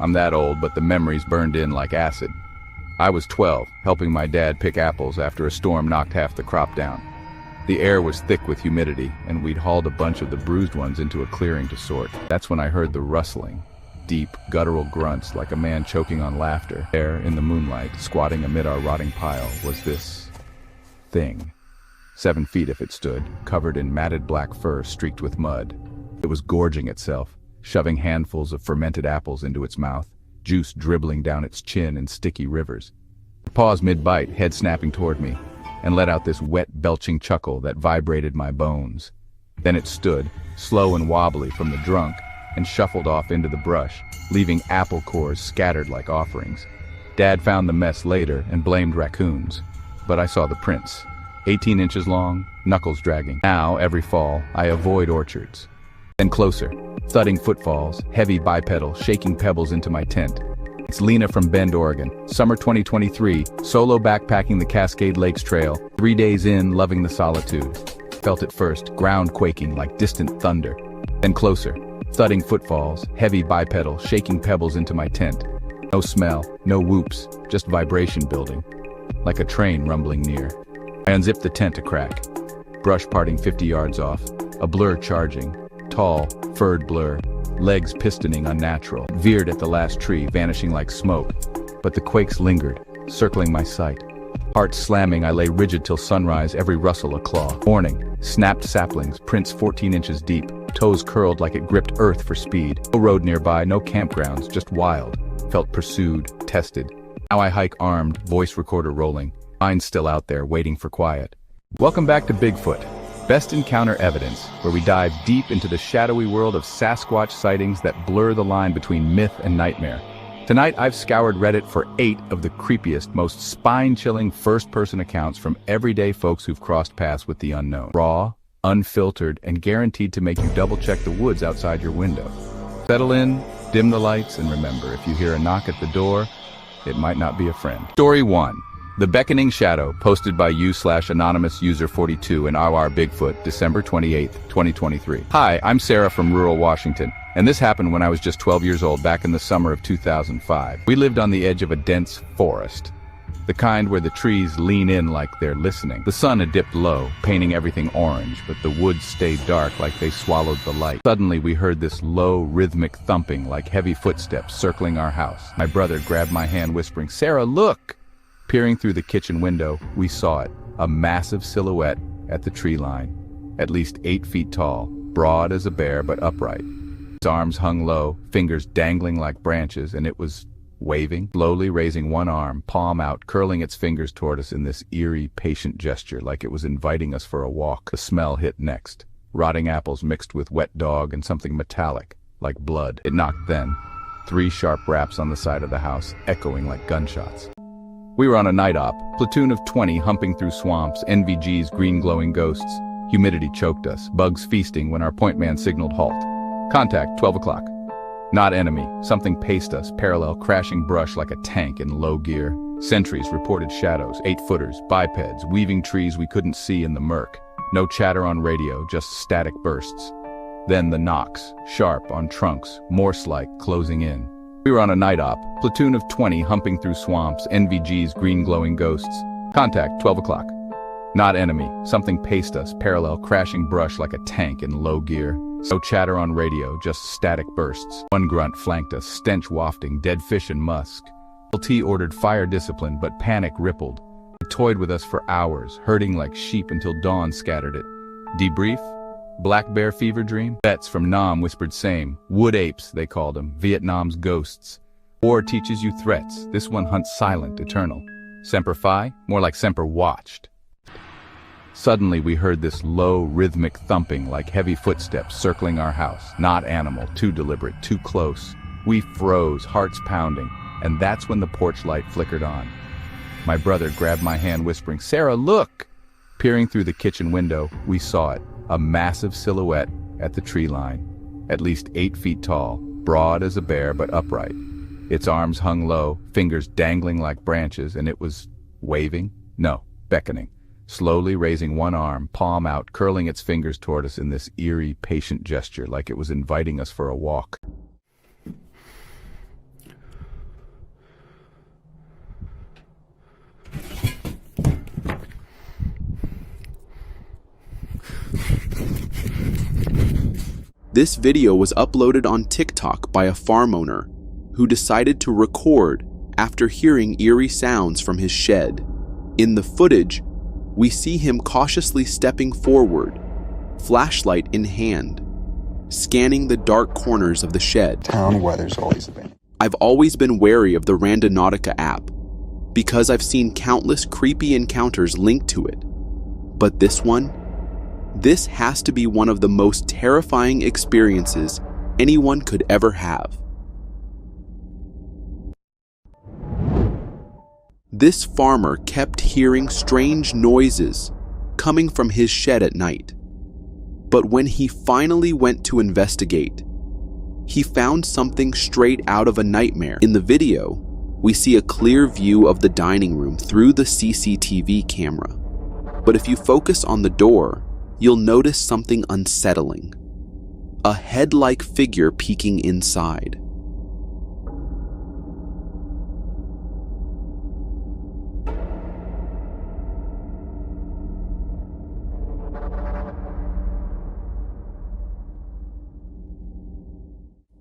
I'm that old, but the memories burned in like acid. I was 12, helping my dad pick apples after a storm knocked half the crop down. The air was thick with humidity, and we'd hauled a bunch of the bruised ones into a clearing to sort. That's when I heard the rustling, deep, guttural grunts like a man choking on laughter. There, in the moonlight, squatting amid our rotting pile, was this thing. 7 feet if it stood, covered in matted black fur streaked with mud. It was gorging itself, shoving handfuls of fermented apples into its mouth, juice dribbling down its chin in sticky rivers. It paused mid-bite, head snapping toward me, and let out this wet, belching chuckle that vibrated my bones. Then it stood, slow and wobbly from the drunk, and shuffled off into the brush, leaving apple cores scattered like offerings. Dad found the mess later and blamed raccoons, but I saw the prints. 18 inches long, knuckles dragging. Now, every fall, I avoid orchards. Then closer, thudding footfalls, heavy bipedal, shaking pebbles into my tent. It's Lena from Bend, Oregon. Summer 2023, solo backpacking the Cascade Lakes Trail. 3 days in, loving the solitude. Felt it first, ground quaking like distant thunder. Then closer, thudding footfalls, heavy bipedal, shaking pebbles into my tent. No smell, no whoops, just vibration building. Like a train rumbling near. I unzipped the tent a crack. Brush parting 50 yards off. A blur charging. Tall, furred blur. Legs pistoning unnatural. Veered at the last tree, vanishing like smoke. But the quakes lingered, circling my sight. Heart slamming, I lay rigid till sunrise, every rustle a claw. Morning, snapped saplings, prints 14 inches deep. Toes curled like it gripped earth for speed. No road nearby, no campgrounds, just wild. Felt pursued, tested. Now I hike armed, voice recorder rolling. Mind still out there, waiting for quiet. Welcome back to Bigfoot. Best Encounter Evidence, where we dive deep into the shadowy world of Sasquatch sightings that blur the line between myth and nightmare. Tonight, I've scoured Reddit for 8 of the creepiest, most spine-chilling first-person accounts from everyday folks who've crossed paths with the unknown. Raw, unfiltered, and guaranteed to make you double-check the woods outside your window. Settle in, dim the lights, and remember, if you hear a knock at the door, it might not be a friend. Story 1. The Beckoning Shadow, posted by u/anonymous user 42 in our Bigfoot, December 28, 2023. Hi, I'm Sarah from rural Washington, and this happened when I was just 12 years old back in the summer of 2005. We lived on the edge of a dense forest, the kind where the trees lean in like they're listening. The sun had dipped low, painting everything orange, but the woods stayed dark like they swallowed the light. Suddenly, we heard this low, rhythmic thumping like heavy footsteps circling our house. My brother grabbed my hand, whispering, "Sarah, look!" Peering through the kitchen window, we saw it, a massive silhouette at the tree line, at least 8 feet tall, broad as a bear but upright. Its arms hung low, fingers dangling like branches, and it was waving, slowly raising one arm, palm out, curling its fingers toward us in this eerie, patient gesture, like it was inviting us for a walk. The smell hit next, rotting apples mixed with wet dog and something metallic, like blood. It knocked then, 3 sharp raps on the side of the house, echoing like gunshots. We were on a night op, platoon of 20 humping through swamps, NVG's green glowing ghosts. Humidity choked us, bugs feasting when our point man signaled halt. Contact, 12 o'clock. Not enemy, something paced us, parallel crashing brush like a tank in low gear. Sentries reported shadows, 8-footers, bipeds, weaving trees we couldn't see in the murk. No chatter on radio, just static bursts. Then the knocks, sharp on trunks, Morse-like, closing in. We were on a night op, platoon of 20 humping through swamps, NVG's green glowing ghosts. Contact, 12 o'clock. Not enemy, something paced us, parallel crashing brush like a tank in low gear. No chatter on radio, just static bursts. One grunt flanked us, stench wafting, dead fish and musk. LT ordered fire discipline, but panic rippled. It toyed with us for hours, herding like sheep until dawn scattered it. Debrief? Black bear fever dream? Vets from Nam whispered same. Wood apes, they called them, Vietnam's ghosts. War teaches you threats. This one hunts silent, eternal. Semper Fi? More like Semper Watched. Suddenly we heard this low, rhythmic thumping like heavy footsteps circling our house. Not animal, too deliberate, too close. We froze, hearts pounding, and that's when the porch light flickered on. My brother grabbed my hand, whispering, "Sarah, look!" Peering through the kitchen window, we saw it, a massive silhouette at the tree line, at least 8 feet tall, broad as a bear but upright. Its arms hung low, fingers dangling like branches, and it was waving? No, beckoning. Slowly raising one arm, palm out, curling its fingers toward us in this eerie, patient gesture, like it was inviting us for a walk. This video was uploaded on TikTok by a farm owner who decided to record after hearing eerie sounds from his shed. In the footage, we see him cautiously stepping forward, flashlight in hand, scanning the dark corners of the shed. Town weather's always a bit. I've always been wary of the Randonautica app because I've seen countless creepy encounters linked to it. But this has to be one of the most terrifying experiences anyone could ever have. This farmer kept hearing strange noises coming from his shed at night. But when he finally went to investigate, he found something straight out of a nightmare. In the video, we see a clear view of the dining room through the CCTV camera. But if you focus on the door, you'll notice something unsettling. A head-like figure peeking inside.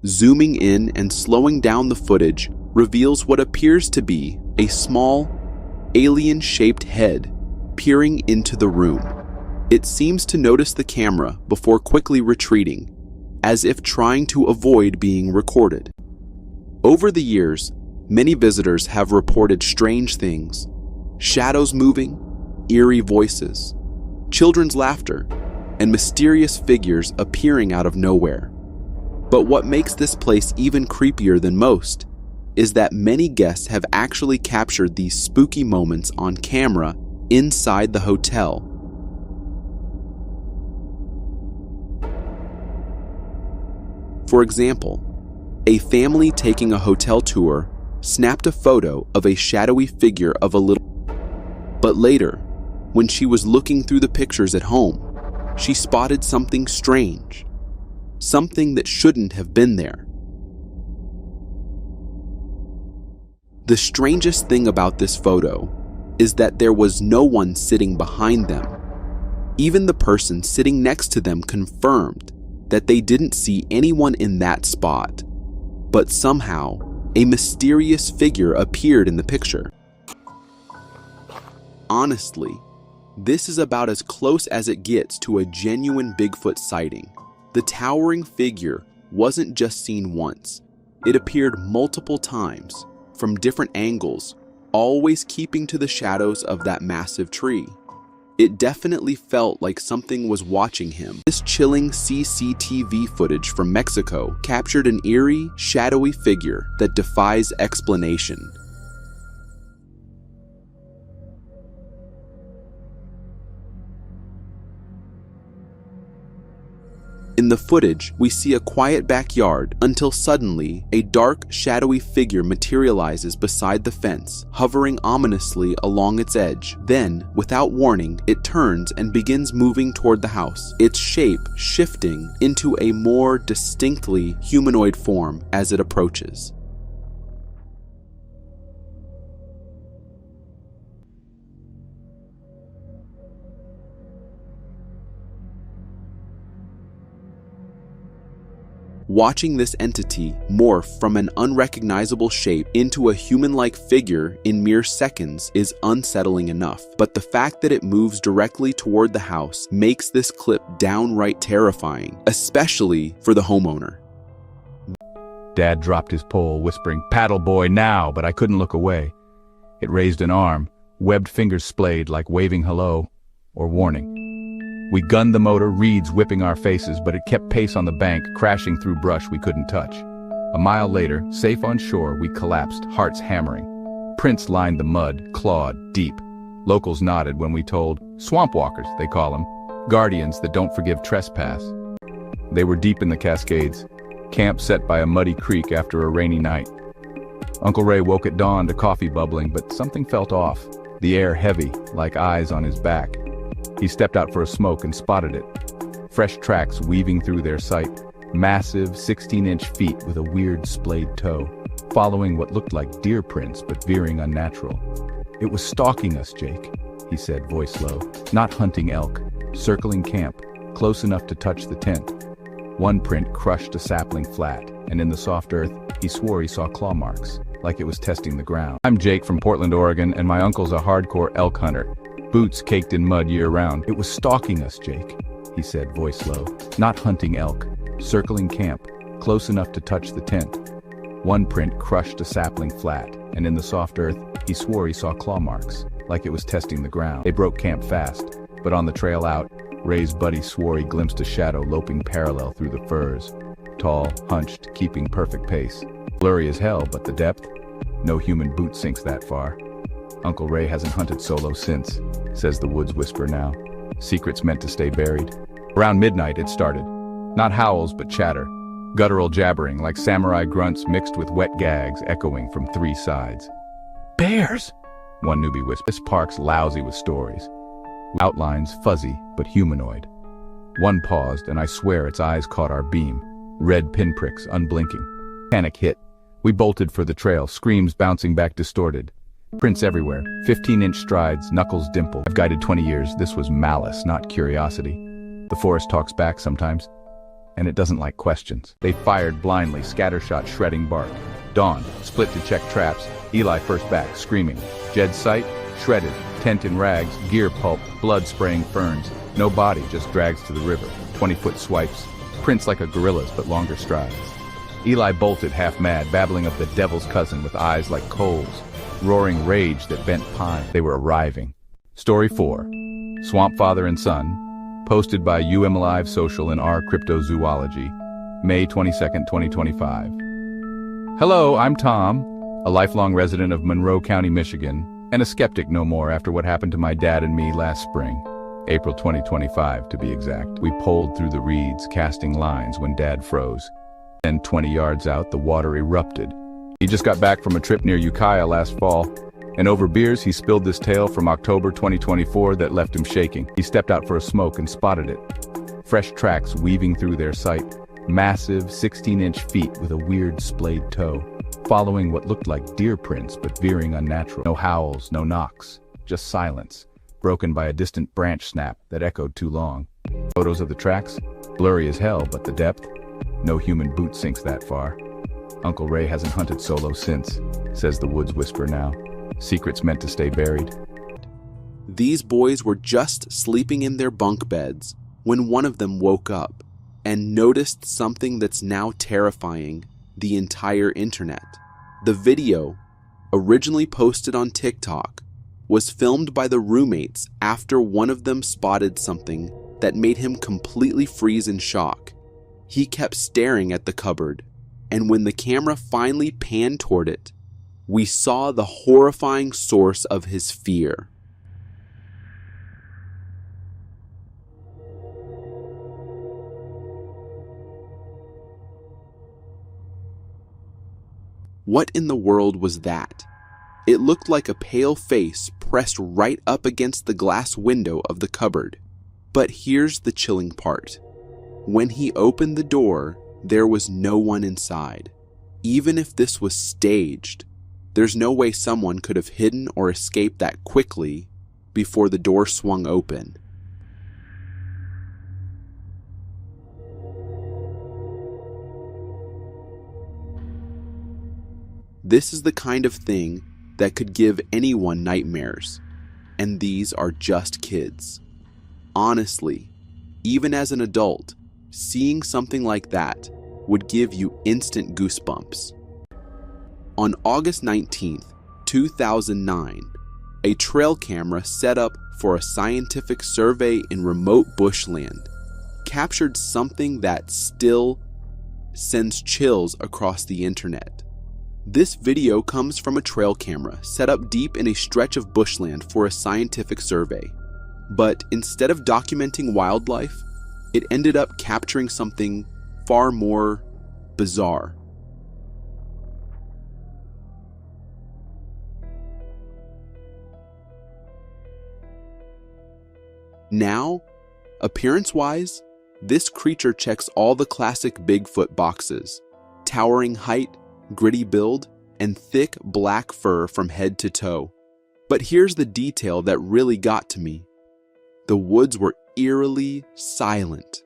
Zooming in and slowing down the footage reveals what appears to be a small, alien-shaped head peering into the room. It seems to notice the camera before quickly retreating, as if trying to avoid being recorded. Over the years, many visitors have reported strange things: shadows moving, eerie voices, children's laughter, and mysterious figures appearing out of nowhere. But what makes this place even creepier than most is that many guests have actually captured these spooky moments on camera inside the hotel. For example, a family taking a hotel tour snapped a photo of a shadowy figure of a little. But later, when she was looking through the pictures at home, she spotted something strange. Something that shouldn't have been there. The strangest thing about this photo is that there was no one sitting behind them. Even the person sitting next to them confirmed that they didn't see anyone in that spot, but somehow a mysterious figure appeared in the picture. Honestly, this is about as close as it gets to a genuine Bigfoot sighting. The towering figure wasn't just seen once. It appeared multiple times, from different angles, always keeping to the shadows of that massive tree. It definitely felt like something was watching him. This chilling CCTV footage from Mexico captured an eerie, shadowy figure that defies explanation. In the footage, we see a quiet backyard until suddenly a dark, shadowy figure materializes beside the fence, hovering ominously along its edge. Then, without warning, it turns and begins moving toward the house, its shape shifting into a more distinctly humanoid form as it approaches. Watching this entity morph from an unrecognizable shape into a human-like figure in mere seconds is unsettling enough, but the fact that it moves directly toward the house makes this clip downright terrifying, especially for the homeowner. Dad dropped his pole, whispering, "Paddle boy, now," but I couldn't look away. It raised an arm, webbed fingers splayed like waving hello or warning. We gunned the motor, reeds whipping our faces, but it kept pace on the bank, crashing through brush we couldn't touch. A mile later, safe on shore, we collapsed, hearts hammering. Prints lined the mud, clawed, deep. Locals nodded when we told, swamp walkers, they call them, guardians that don't forgive trespass. They were deep in the Cascades, camp set by a muddy creek after a rainy night. Uncle Ray woke at dawn to coffee bubbling, but something felt off, the air heavy, like eyes on his back. He stepped out for a smoke and spotted it. Fresh tracks weaving through their sight, massive 16-inch feet with a weird splayed toe, following what looked like deer prints but veering unnatural. "It was stalking us, Jake," he said, voice low. "Not hunting elk, circling camp, close enough to touch the tent." One print crushed a sapling flat, and in the soft earth, he swore he saw claw marks, like it was testing the ground. I'm Jake from Portland, Oregon, and my uncle's a hardcore elk hunter. Boots caked in mud year-round. It was stalking us, Jake, he said, voice low. Not hunting elk, circling camp, close enough to touch the tent. One print crushed a sapling flat, and in the soft earth, he swore he saw claw marks, like it was testing the ground. They broke camp fast, but on the trail out, Ray's buddy swore he glimpsed a shadow loping parallel through the firs. Tall, hunched, keeping perfect pace. Blurry as hell, but the depth? No human boot sinks that far. Uncle Ray hasn't hunted solo since, says the woods whisper now. Secrets meant to stay buried. Around midnight it started. Not howls, but chatter. Guttural jabbering, like samurai grunts mixed with wet gags echoing from three sides. Bears! One newbie whispered. This park's lousy with stories. Outlines fuzzy, but humanoid. One paused, and I swear its eyes caught our beam. Red pinpricks, unblinking. Panic hit. We bolted for the trail, screams bouncing back distorted. Prints everywhere, 15-inch strides, knuckles dimpled. I've guided 20 years, this was malice, not curiosity. The forest talks back sometimes, and it doesn't like questions. They fired blindly, scattershot shredding bark. Dawn, split to check traps. Eli first back, screaming. Jed's sight, shredded, tent in rags, gear pulp, blood spraying ferns. No body, just drags to the river. 20-foot swipes, prints like a gorilla's but longer strides. Eli bolted half mad, babbling of the devil's cousin with eyes like coals. Roaring rage that bent pine. They were arriving. Story 4. Swamp Father and Son. Posted by UM Live Social and R Cryptozoology. May 22nd, 2025. Hello, I'm Tom, a lifelong resident of Monroe County, Michigan, and a skeptic no more after what happened to my dad and me last spring. April 2025, to be exact. We poled through the reeds, casting lines when Dad froze. Then 20 yards out, the water erupted. He just got back from a trip near Ukiah last fall, and over beers he spilled this tale from October 2024 that left him shaking. He stepped out for a smoke and spotted it. Fresh tracks weaving through their sight. Massive 16-inch feet with a weird splayed toe, following what looked like deer prints but veering unnatural. No howls, no knocks, just silence, broken by a distant branch snap that echoed too long. Photos of the tracks? Blurry as hell, but the depth? No human boot sinks that far. Uncle Ray hasn't hunted solo since, says the woods whisper now. Secrets meant to stay buried. These boys were just sleeping in their bunk beds when one of them woke up and noticed something that's now terrifying the entire internet. The video, originally posted on TikTok, was filmed by the roommates after one of them spotted something that made him completely freeze in shock. He kept staring at the cupboard, and when the camera finally panned toward it, we saw the horrifying source of his fear. What in the world was that? It looked like a pale face pressed right up against the glass window of the cupboard. But here's the chilling part. When he opened the door, there was no one inside. Even if this was staged, there's no way someone could have hidden or escaped that quickly before the door swung open. This is the kind of thing that could give anyone nightmares, and these are just kids. Honestly, even as an adult, seeing something like that would give you instant goosebumps. On August 19th, 2009, a trail camera set up for a scientific survey in remote bushland captured something that still sends chills across the internet. This video comes from a trail camera set up deep in a stretch of bushland for a scientific survey. But instead of documenting wildlife, it ended up capturing something far more bizarre. Now, appearance-wise, this creature checks all the classic Bigfoot boxes: towering height, gritty build, and thick black fur from head to toe. But here's the detail that really got to me. The woods were eerily silent.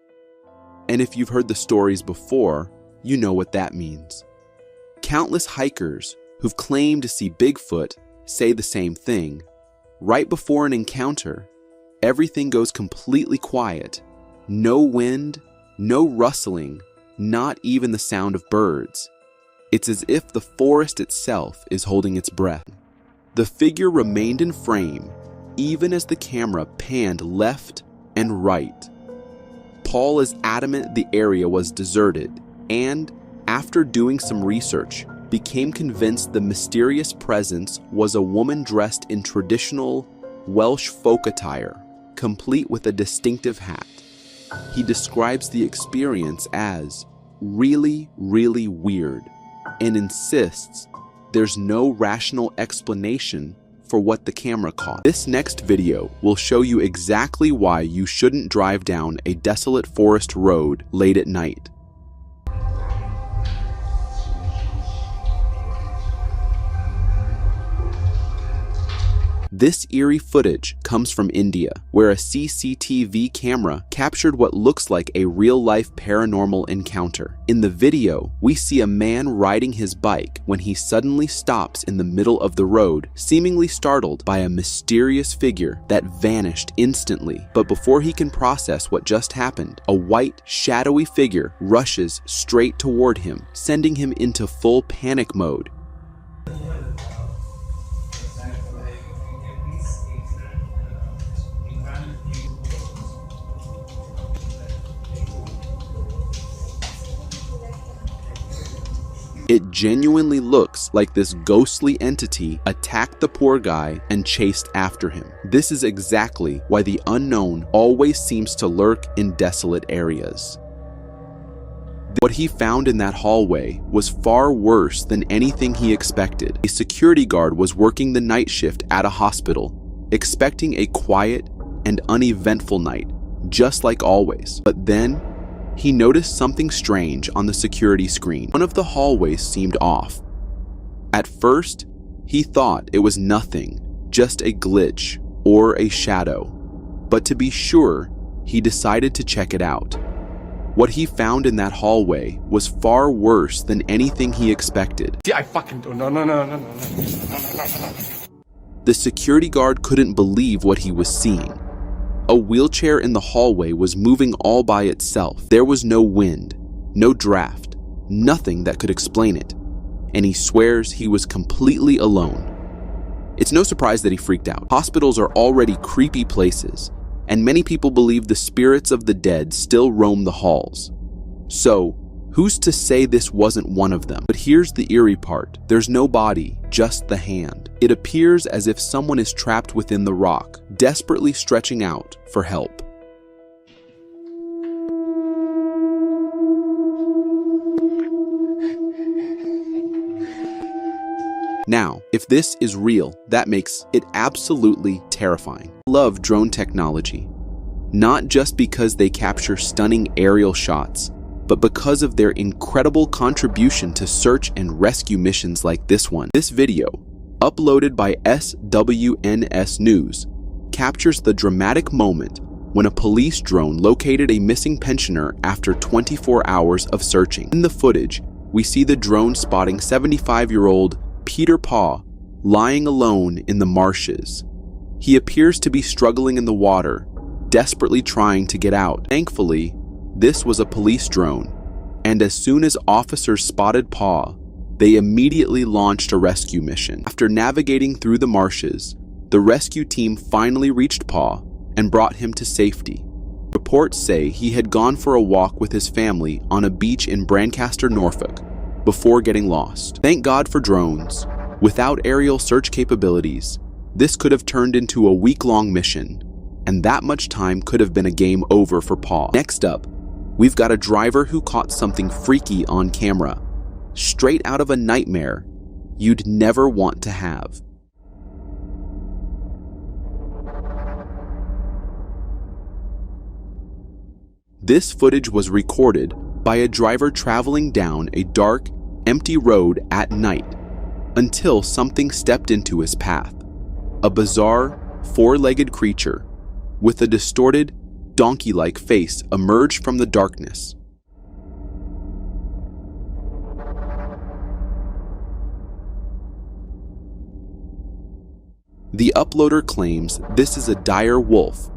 And if you've heard the stories before, you know what that means. Countless hikers who've claimed to see Bigfoot say the same thing. Right before an encounter, everything goes completely quiet. No wind, no rustling, not even the sound of birds. It's as if the forest itself is holding its breath. The figure remained in frame, even as the camera panned left and right. Paul is adamant the area was deserted, and, after doing some research, became convinced the mysterious presence was a woman dressed in traditional Welsh folk attire, complete with a distinctive hat. He describes the experience as really, really weird, and insists there's no rational explanation for what the camera caught. This next video will show you exactly why you shouldn't drive down a desolate forest road late at night. This eerie footage comes from India, where a CCTV camera captured what looks like a real-life paranormal encounter. In the video, we see a man riding his bike when he suddenly stops in the middle of the road, seemingly startled by a mysterious figure that vanished instantly. But before he can process what just happened, a white, shadowy figure rushes straight toward him, sending him into full panic mode. It genuinely looks like this ghostly entity attacked the poor guy and chased after him. This is exactly why the unknown always seems to lurk in desolate areas. What he found in that hallway was far worse than anything he expected. A security guard was working the night shift at a hospital, expecting a quiet and uneventful night, just like always. But then, he noticed something strange on the security screen. One of the hallways seemed off. At first, he thought it was nothing, just a glitch or a shadow. But to be sure, he decided to check it out. What he found in that hallway was far worse than anything he expected. I fucking don't. No. The security guard couldn't believe what he was seeing. A wheelchair in the hallway was moving all by itself. There was no wind, no draft, nothing that could explain it. And he swears he was completely alone. It's no surprise that he freaked out. Hospitals are already creepy places, and many people believe the spirits of the dead still roam the halls. So, who's to say this wasn't one of them? But here's the eerie part. There's no body, just the hand. It appears as if someone is trapped within the rock, desperately stretching out for help. Now, if this is real, that makes it absolutely terrifying. I love drone technology, not just because they capture stunning aerial shots, but because of their incredible contribution to search and rescue missions like this one. This video, uploaded by SWNS News, captures the dramatic moment when a police drone located a missing pensioner after 24 hours of searching. In the footage, we see the drone spotting 75-year-old Peter Paw lying alone in the marshes. He appears to be struggling in the water, desperately trying to get out. Thankfully, this was a police drone, and as soon as officers spotted Paw, they immediately launched a rescue mission. After navigating through the marshes, the rescue team finally reached Paw and brought him to safety. Reports say he had gone for a walk with his family on a beach in Brancaster, Norfolk, before getting lost. Thank God for drones. Without aerial search capabilities, this could have turned into a week-long mission, and that much time could have been a game over for Paw. Next up, we've got a driver who caught something freaky on camera, straight out of a nightmare you'd never want to have. This footage was recorded by a driver traveling down a dark, empty road at night until something stepped into his path. A bizarre, four-legged creature with a distorted, donkey-like face emerged from the darkness. The uploader claims this is a dire wolf,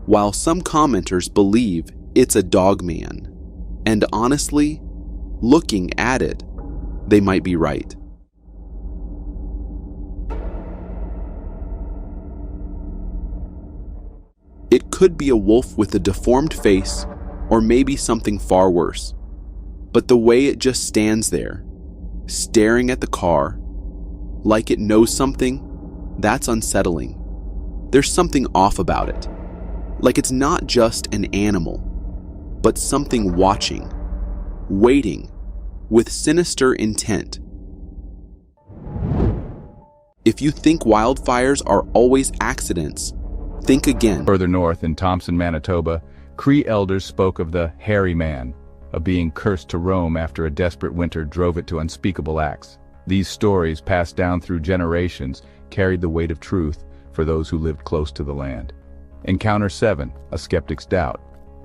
while some commenters believe it's a dogman. And honestly, looking at it, they might be right. It could be a wolf with a deformed face, or maybe something far worse. But the way it just stands there, staring at the car, like it knows something, that's unsettling. There's something off about it. Like it's not just an animal, but something watching, waiting, with sinister intent. If you think wildfires are always accidents, think again. Further north in Thompson, Manitoba, Cree elders spoke of the hairy man, a being cursed to roam after a desperate winter drove it to unspeakable acts. These stories, passed down through generations, carried the weight of truth for those who lived close to the land. Encounter 7, a skeptic's doubt.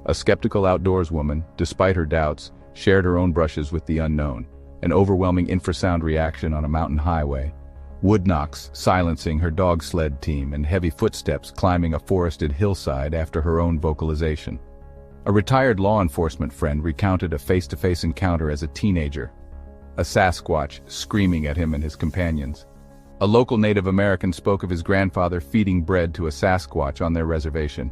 A skeptical outdoors woman, despite her doubts, shared her own brushes with the unknown. An overwhelming infrasound reaction on a mountain highway. Wood knocks silencing her dog sled team, and heavy footsteps climbing a forested hillside after her own vocalization. A retired law enforcement friend recounted a face-to-face encounter as a teenager. A Sasquatch screaming at him and his companions. A local Native American spoke of his grandfather feeding bread to a Sasquatch on their reservation.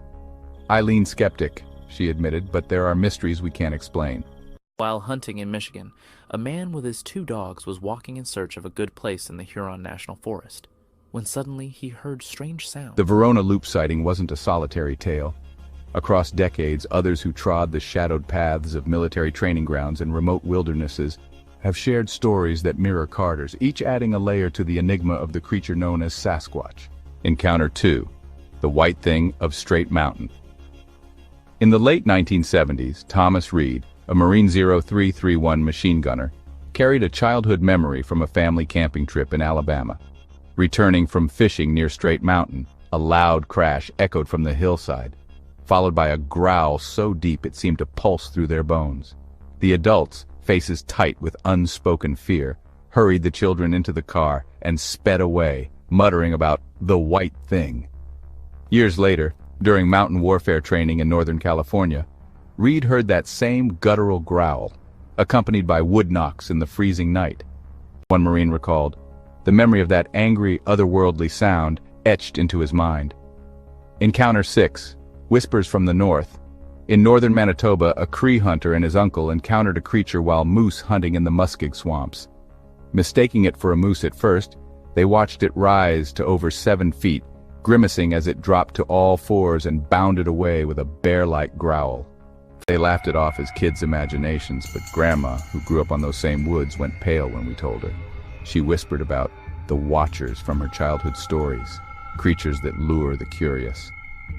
"I lean skeptic," she admitted, "but there are mysteries we can't explain." While hunting in Michigan, a man with his 2 dogs was walking in search of a good place in the Huron National Forest, when suddenly he heard strange sounds. The Verona Loop sighting wasn't a solitary tale. Across decades, others who trod the shadowed paths of military training grounds and remote wildernesses have shared stories that mirror Carter's, each adding a layer to the enigma of the creature known as Sasquatch. Encounter 2, the White Thing of Straight Mountain. In the late 1970s, Thomas Reed, a Marine 0331 machine gunner, carried a childhood memory from a family camping trip in Alabama. Returning from fishing near Straight Mountain, a loud crash echoed from the hillside, followed by a growl so deep it seemed to pulse through their bones. The adults, faces tight with unspoken fear, hurried the children into the car and sped away, muttering about the white thing. Years later, during mountain warfare training in Northern California, Reed heard that same guttural growl, accompanied by wood knocks in the freezing night. One Marine recalled, the memory of that angry, otherworldly sound etched into his mind. Encounter 6, Whispers from the North. In northern Manitoba, a Cree hunter and his uncle encountered a creature while moose hunting in the muskeg swamps. Mistaking it for a moose at first, they watched it rise to over 7 feet, grimacing as it dropped to all fours and bounded away with a bear-like growl. They laughed it off as kids' imaginations, but Grandma, who grew up on those same woods, went pale when we told her. She whispered about the Watchers from her childhood stories, creatures that lure the curious.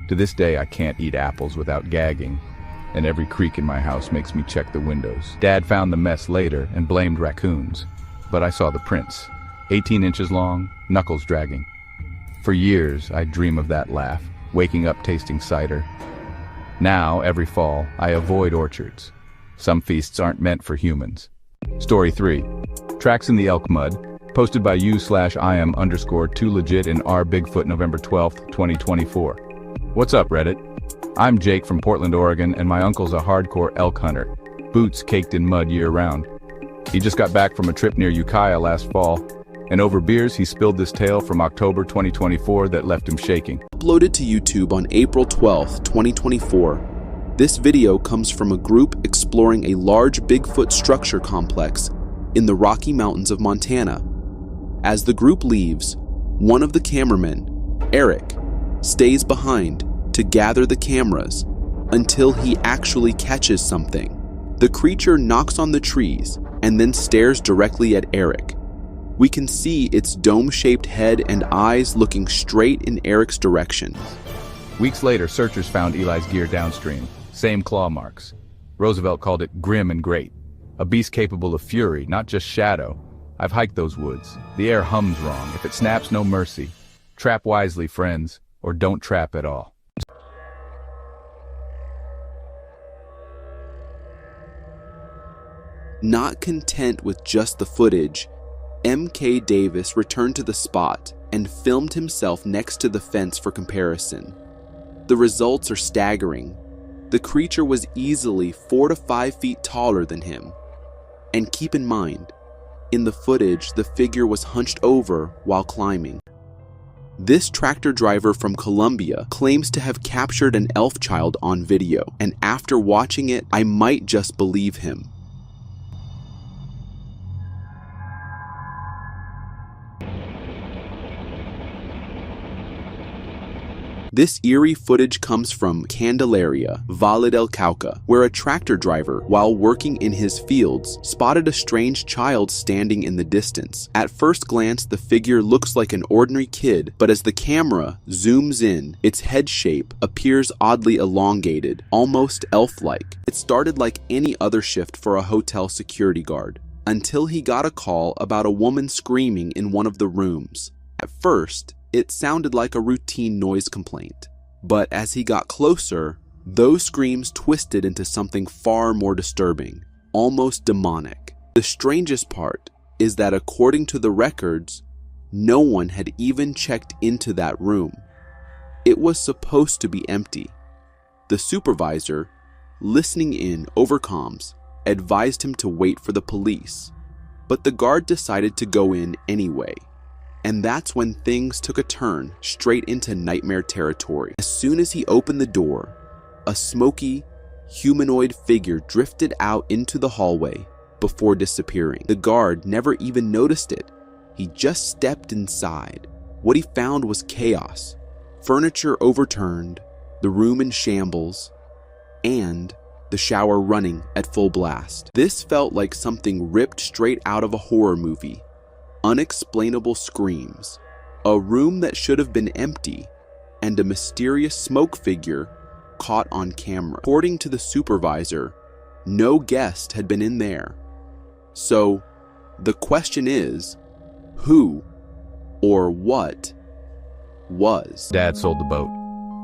To this day, I can't eat apples without gagging, and every creak in my house makes me check the windows. Dad found the mess later and blamed raccoons, but I saw the prints, 18 inches long, knuckles dragging. For years, I dream of that laugh, waking up tasting cider. Now, every fall, I avoid orchards. Some feasts aren't meant for humans. Story 3. Tracks in the elk mud, posted by u/im_2legit in R Bigfoot November 12, 2024. What's up, Reddit? I'm Jake from Portland, Oregon, and my uncle's a hardcore elk hunter, boots caked in mud year-round. He just got back from a trip near Ukiah last fall, and over beers he spilled this tale from October 2024 that left him shaking. Uploaded to YouTube on April 12, 2024, this video comes from a group exploring a large Bigfoot structure complex in the Rocky Mountains of Montana. As the group leaves, one of the cameramen, Eric, stays behind to gather the cameras until he actually catches something. The creature knocks on the trees and then stares directly at Eric. We can see its dome-shaped head and eyes looking straight in Eric's direction. Weeks later, searchers found Eli's gear downstream, same claw marks. Roosevelt called it grim and great, a beast capable of fury, not just shadow. I've hiked those woods. The air hums wrong. If it snaps, no mercy. Trap wisely, friends, or don't trap at all. Not content with just the footage, M.K. Davis returned to the spot and filmed himself next to the fence for comparison. The results are staggering. The creature was easily 4 to 5 feet taller than him. And keep in mind, in the footage, the figure was hunched over while climbing. This tractor driver from Colombia claims to have captured an elf child on video, and after watching it, I might just believe him. This eerie footage comes from Candelaria, Valle del Cauca, where a tractor driver, while working in his fields, spotted a strange child standing in the distance. At first glance, the figure looks like an ordinary kid, but as the camera zooms in, its head shape appears oddly elongated, almost elf-like. It started like any other shift for a hotel security guard, until he got a call about a woman screaming in one of the rooms. At first, it sounded like a routine noise complaint, but as he got closer, those screams twisted into something far more disturbing, almost demonic. The strangest part is that according to the records, no one had even checked into that room. It was supposed to be empty. The supervisor, listening in over comms, advised him to wait for the police, but the guard decided to go in anyway. And that's when things took a turn straight into nightmare territory. As soon as he opened the door, a smoky, humanoid figure drifted out into the hallway before disappearing. The guard never even noticed it. He just stepped inside. What he found was chaos. Furniture overturned, the room in shambles, and the shower running at full blast. This felt like something ripped straight out of a horror movie. Unexplainable screams, a room that should have been empty, and a mysterious smoke figure caught on camera. According to the supervisor, no guest had been in there. So, the question is, who or what was? Dad sold the boat.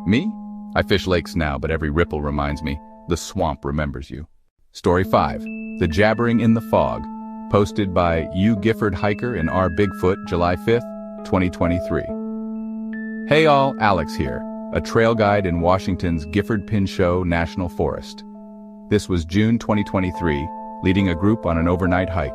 Me? I fish lakes now, but every ripple reminds me, the swamp remembers you. Story 5, The Jabbering in the Fog. Posted by U. Gifford Hiker and R. Bigfoot, July 5th, 2023. Hey all, Alex here, a trail guide in Washington's Gifford-Pinchot National Forest. This was June 2023, leading a group on an overnight hike.